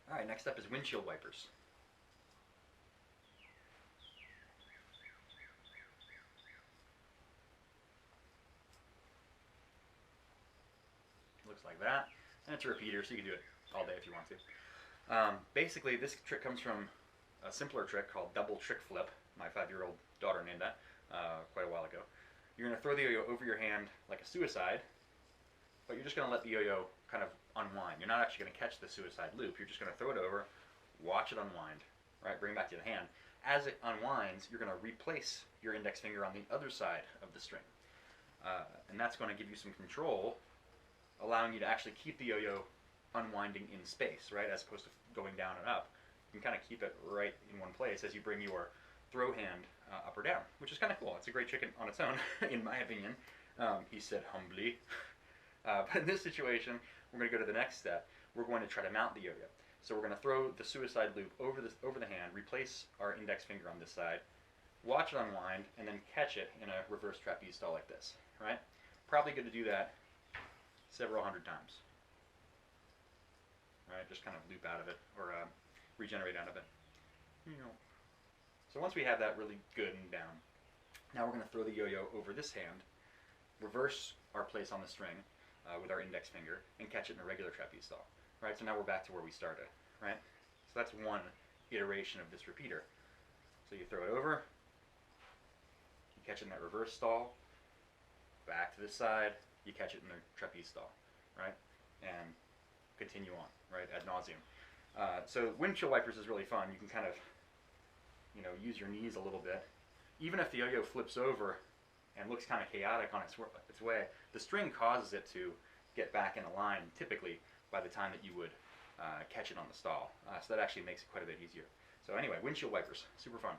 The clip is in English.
All right, next up is windshield wipers. Looks like that. And it's a repeater, so you can do it all day if you want to. Basically, this trick comes from a simpler trick called double trick flip. My 5-year-old daughter named that quite a while ago. You're going to throw the yo-yo over your hand like a suicide, but you're just going to let the yo-yo kind of unwind. You're not actually going to catch the suicide loop. You're just going to throw it over, watch it unwind, right? Bring it back to the hand. As it unwinds, you're going to replace your index finger on the other side of the string. And that's going to give you some control, allowing you to actually keep the yo-yo unwinding in space, right? As opposed to going down and up. You can kind of keep it right in one place as you bring your throw hand up or down, which is kind of cool. It's a great trick on its own, in my opinion, he said humbly. But in this situation, we're going to go to the next step. We're going to try to mount the yo-yo. So we're going to throw the suicide loop over the hand, replace our index finger on this side, watch it unwind, and then catch it in a reverse trapeze stall like this, right? Probably good to do that several hundred times, right? Just kind of loop out of it or regenerate out of it. So once we have that really good and down, now we're going to throw the yo-yo over this hand, reverse our place on the string with our index finger, and catch it in a regular trapeze stall. Right, so now we're back to where we started, right? So that's one iteration of this repeater. So you throw it over, you catch it in that reverse stall, back to the side, you catch it in the trapeze stall, right? And continue on, right, ad nauseum. So windshield wipers is really fun. You can kind of, use your knees a little bit. Even if the yo-yo flips over and looks kind of chaotic on its way, the string causes it to get back in a line, typically, by the time that you would catch it on the stall. So that actually makes it quite a bit easier. So anyway, windshield wipers, super fun.